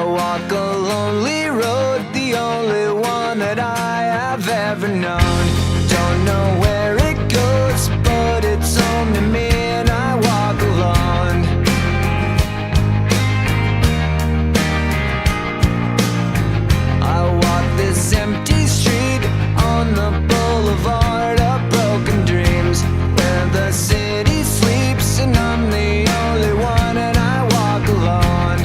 walk a lonely road, the only one that I have ever known. Don't know where it goes, but it's home to me, and I walk alone. I walk this empty street on the boulevard of broken dreams, where the city sleeps and I'm the only one, and I walk alone.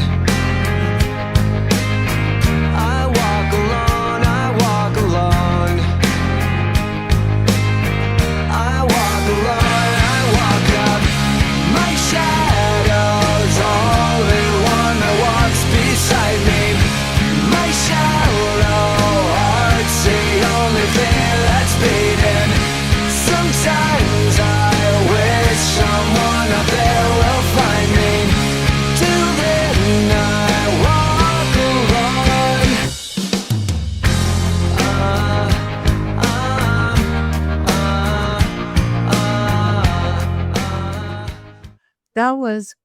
I walk alone, I walk alone. I walk alone, I walk up. My shadow's only one that walks beside me. My shallow heart's the only thing that's beating. Sometimes I wish someone out there will find me. Till then I walk alone. That was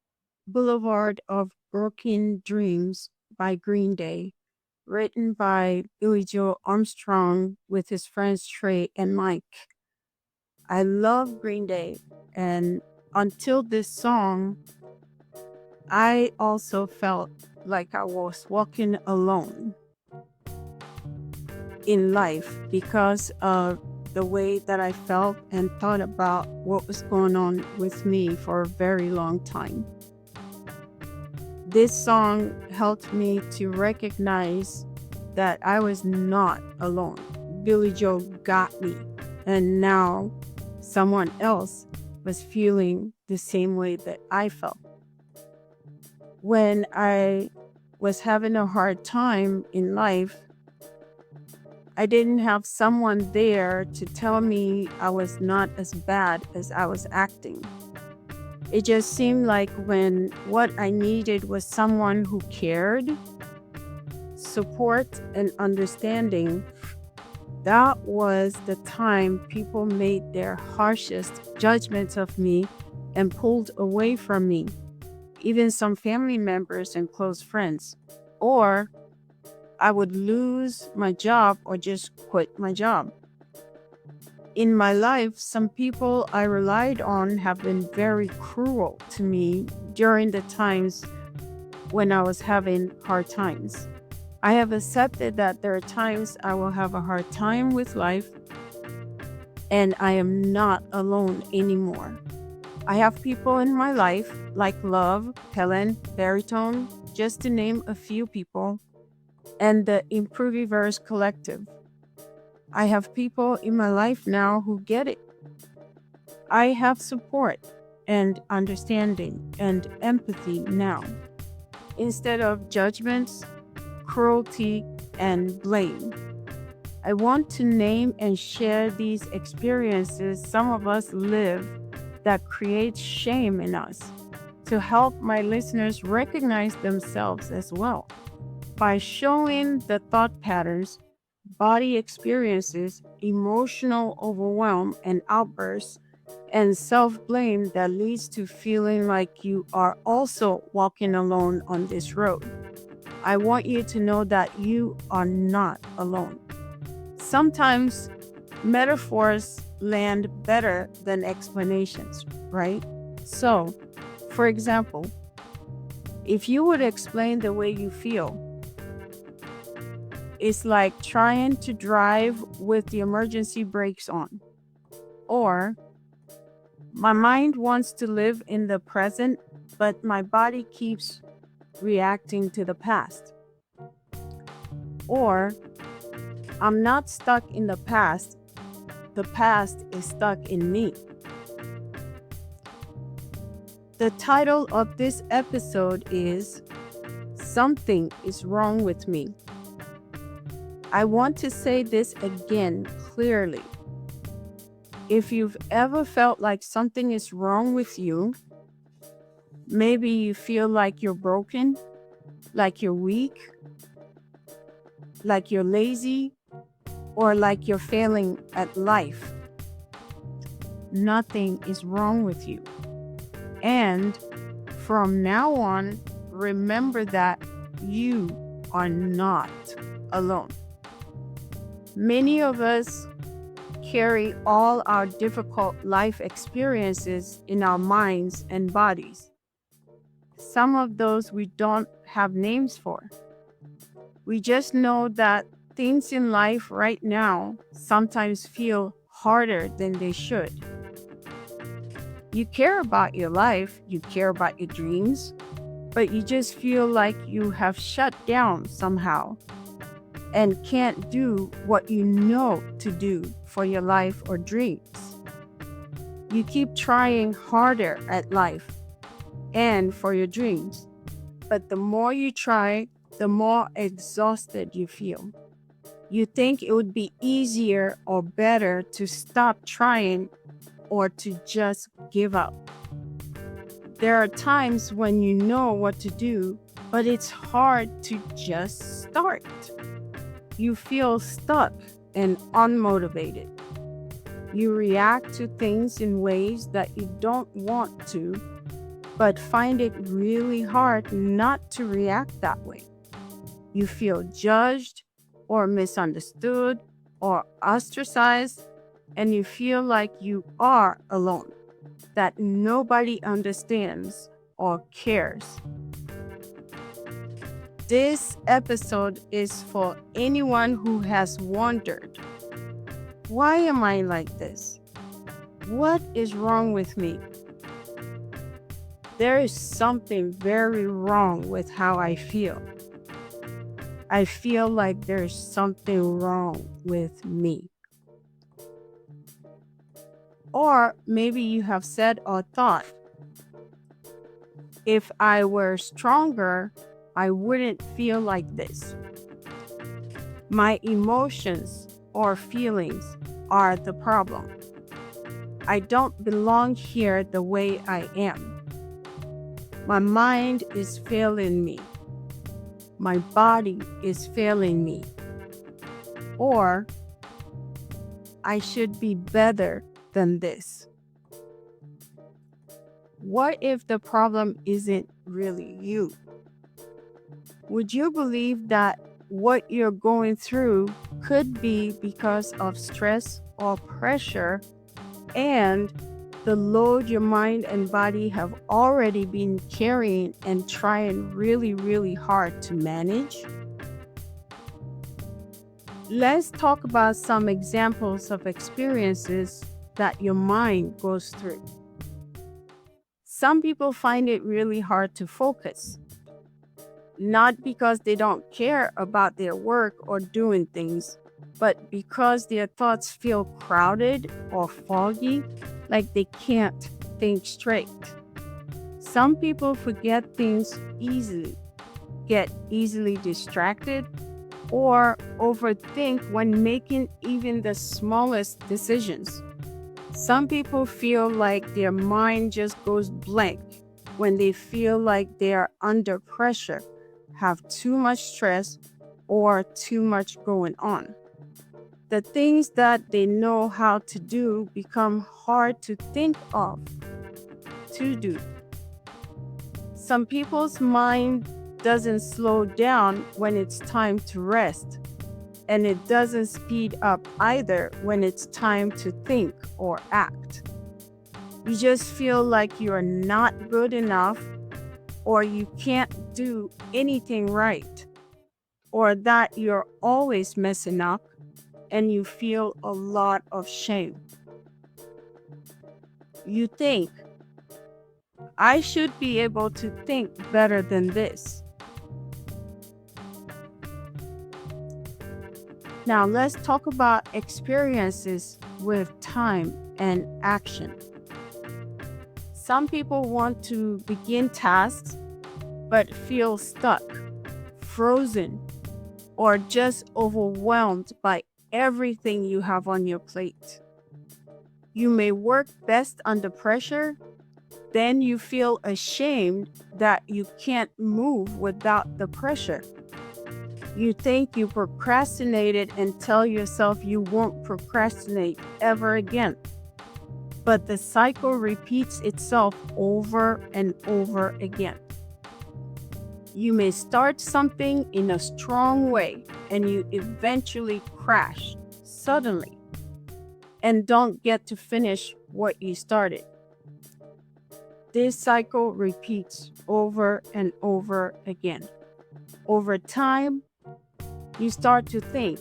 Boulevard of Broken Dreams by Green Day, written by Billy Joe Armstrong with his friends Trey and Mike. I love Green Day, and until this song, I also felt like I was walking alone in life because of the way that I felt and thought about what was going on with me for a very long time. This song helped me to recognize that I was not alone. Billy Joe got me, and now someone else was feeling the same way that I felt. When I was having a hard time in life, I didn't have someone there to tell me I was not as bad as I was acting. It just seemed like when what I needed was someone who cared, support, and understanding, that was the time people made their harshest judgments of me and pulled away from me, even some family members and close friends. Or I would lose my job or just quit my job. In my life, some people I relied on have been very cruel to me during the times when I was having hard times. I have accepted that there are times I will have a hard time with life, and I am not alone anymore. I have people in my life like Love, Helen, Baritone, just to name a few people, and the Improviverse Collective. I have people in my life now who get it. I have support and understanding and empathy now, instead of judgments, cruelty, and blame. I want to name and share these experiences some of us live that creates shame in us, to help my listeners recognize themselves as well. By showing the thought patterns, body experiences, emotional overwhelm and outbursts, and self blame that leads to feeling like you are also walking alone on this road. I want you to know that you are not alone. Sometimes metaphors land better than explanations, right? So, for example, if you would explain the way you feel, it's like trying to drive with the emergency brakes on. Or, my mind wants to live in the present, but my body keeps reacting to the past. Or, I'm not stuck in the past is stuck in me. The title of this episode is Something is Wrong with Me. I want to say this again clearly. If you've ever felt like something is wrong with you, maybe you feel like you're broken, like you're weak, like you're lazy, or like you're failing at life, nothing is wrong with you. And from now on, remember that you are not alone. Many of us carry all our difficult life experiences in our minds and bodies. Some of those we don't have names for. We just know that things in life right now sometimes feel harder than they should. You care about your life, you care about your dreams, but you just feel like you have shut down somehow and can't do what you know to do for your life or dreams. You keep trying harder at life and for your dreams, but the more you try, the more exhausted you feel. You think it would be easier or better to stop trying or to just give up. There are times when you know what to do, but it's hard to just start. You feel stuck and unmotivated. You react to things in ways that you don't want to, but find it really hard not to react that way. You feel judged or misunderstood or ostracized, and you feel like you are alone, that nobody understands or cares. This episode is for anyone who has wondered, why am I like this? What is wrong with me? There is something very wrong with how I feel. I feel like there's something wrong with me. Or maybe you have said or thought, if I were stronger, I wouldn't feel like this. My emotions or feelings are the problem. I don't belong here the way I am. My mind is failing me. My body is failing me. Or I should be better than this. What if the problem isn't really you? Would you believe that what you're going through could be because of stress or pressure and the load your mind and body have already been carrying and trying really, really hard to manage? Let's talk about some examples of experiences that your mind goes through. Some people find it really hard to focus. Not because they don't care about their work or doing things, but because their thoughts feel crowded or foggy, like they can't think straight. Some people forget things easily, get easily distracted, or overthink when making even the smallest decisions. Some people feel like their mind just goes blank when they feel like they are under pressure, have too much stress, or too much going on. The things that they know how to do become hard to think of to do. Some people's mind doesn't slow down when it's time to rest, and it doesn't speed up either when it's time to think or act. You just feel like you're not good enough, or you can't do anything right, or that you're always messing up, and you feel a lot of shame. You think, I should be able to think better than this. Now let's talk about experiences with time and action. Some people want to begin tasks but feel stuck, frozen, or just overwhelmed by everything you have on your plate. You may work best under pressure, then you feel ashamed that you can't move without the pressure. You think you procrastinated and tell yourself you won't procrastinate ever again. But the cycle repeats itself over and over again. You may start something in a strong way and you eventually crash suddenly and don't get to finish what you started. This cycle repeats over and over again. Over time, you start to think,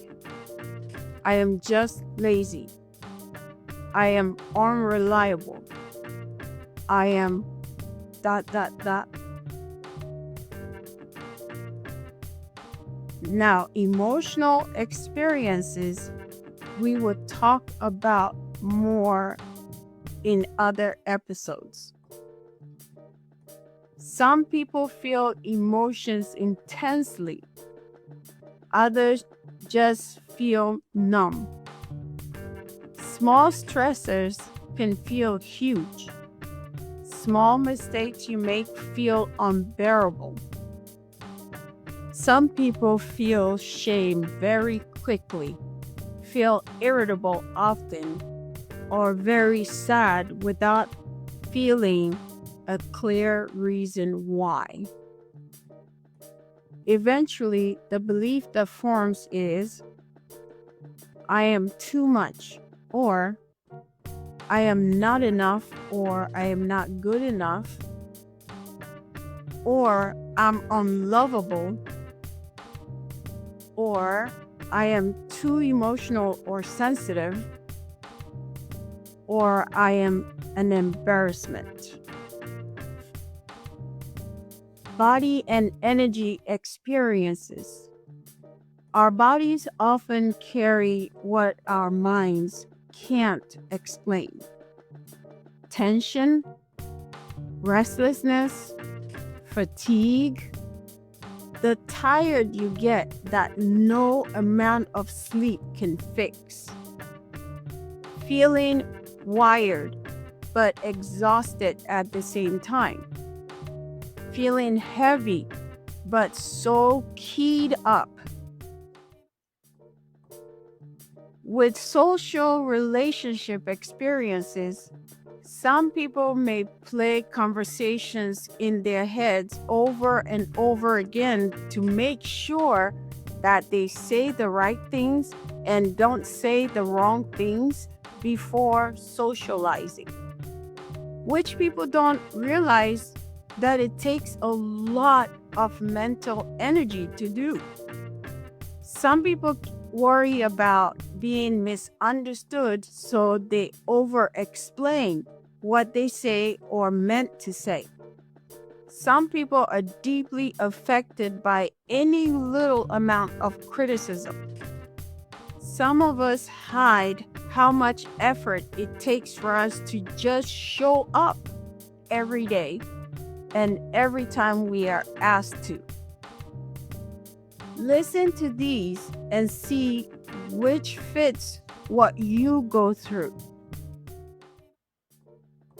I am just lazy. I am unreliable. I am ... Now, emotional experiences we will talk about more in other episodes. Some people feel emotions intensely. Others just feel numb. Small stressors can feel huge. Small mistakes you make feel unbearable. Some people feel shame very quickly, feel irritable often, or very sad without feeling a clear reason why. Eventually, the belief that forms is, I am too much, or I am not enough, or I am not good enough, or I'm unlovable, or I am too emotional or sensitive, or I am an embarrassment. Body and energy experiences. Our bodies often carry what our minds can't explain. Tension, restlessness, fatigue, the tired you get that no amount of sleep can fix. Feeling wired but exhausted at the same time. Feeling heavy but so keyed up. With social relationship experiences, some people may play conversations in their heads over and over again to make sure that they say the right things and don't say the wrong things before socializing. Which people don't realize that it takes a lot of mental energy to do. Some people worry about being misunderstood, so they over-explain what they say or meant to say. Some people are deeply affected by any little amount of criticism. Some of us hide how much effort it takes for us to just show up every day and every time we are asked to. Listen to these and see which fits what you go through.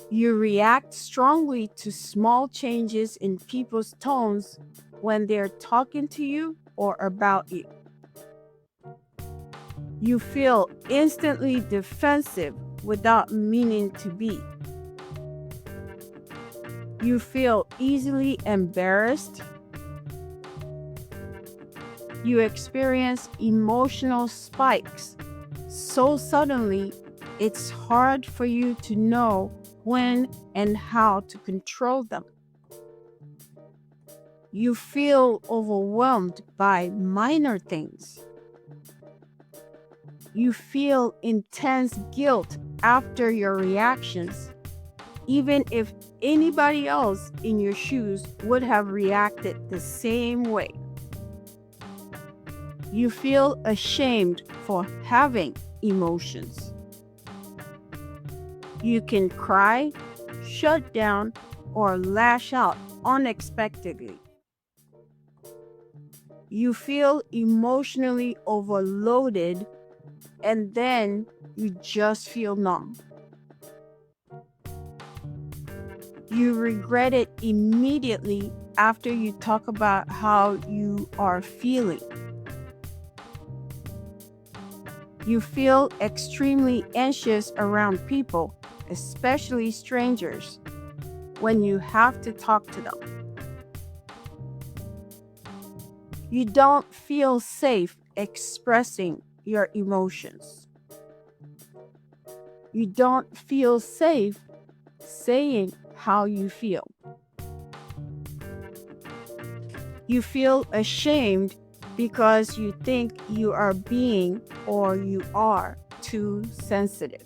You react strongly to small changes in people's tones when they're talking to you or about you. You feel instantly defensive without meaning to be. You feel easily embarrassed. You experience emotional spikes so suddenly it's hard for you to know when and how to control them. You feel overwhelmed by minor things. You feel intense guilt after your reactions, even if anybody else in your shoes would have reacted the same way. You feel ashamed for having emotions. You can cry, shut down, or lash out unexpectedly. You feel emotionally overloaded, and then you just feel numb. You regret it immediately after you talk about how you are feeling. You feel extremely anxious around people, especially strangers, when you have to talk to them. You don't feel safe expressing your emotions. You don't feel safe saying how you feel. You feel ashamed because you think you are being or you are too sensitive.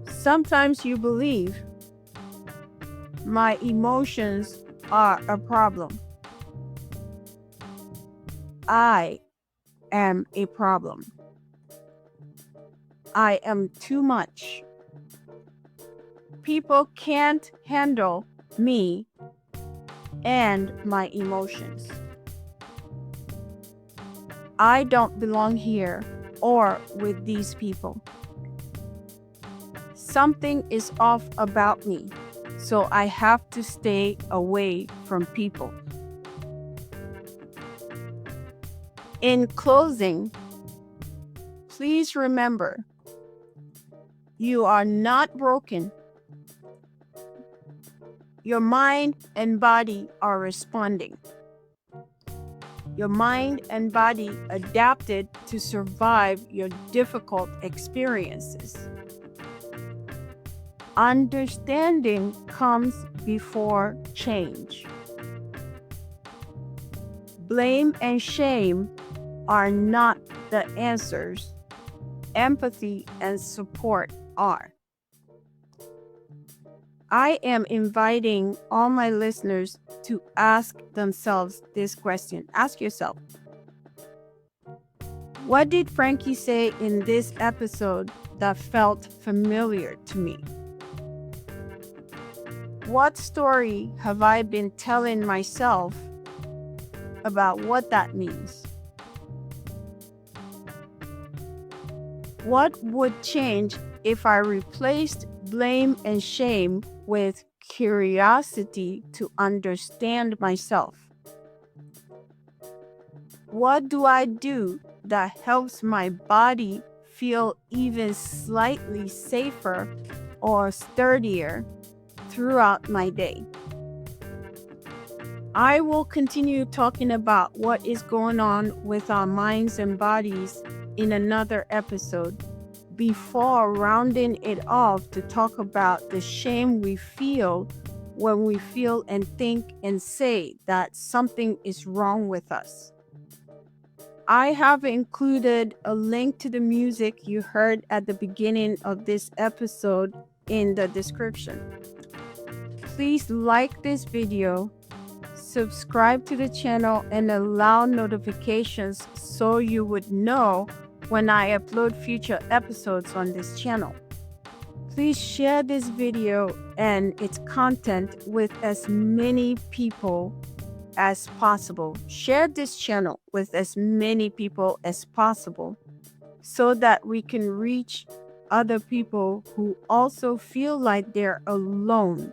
Sometimes you believe my emotions are a problem. I am a problem. I am too much. People can't handle me and my emotions. I don't belong here or with these people. Something is off about me, so I have to stay away from people. In closing, please remember, you are not broken. Your mind and body are responding. Your mind and body adapted to survive your difficult experiences. Understanding comes before change. Blame and shame are not the answers. Empathy and support are. I am inviting all my listeners to ask themselves this question. Ask yourself, what did Frankie say in this episode that felt familiar to me? What story have I been telling myself about what that means? What would change if I replaced blame and shame with curiosity to understand myself? What do I do that helps my body feel even slightly safer or sturdier throughout my day? I will continue talking about what is going on with our minds and bodies in another episode before rounding it off to talk about the shame we feel when we feel and think and say that something is wrong with us. I have included a link to the music you heard at the beginning of this episode in the description. Please like this video, subscribe to the channel, and allow notifications so you would know when I upload future episodes on this channel. Please share this video and its content with as many people as possible. Share this channel with as many people as possible so that we can reach other people who also feel like they're alone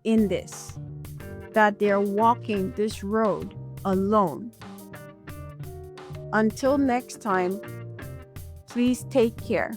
in this, that they're walking this road alone. Until next time, please take care.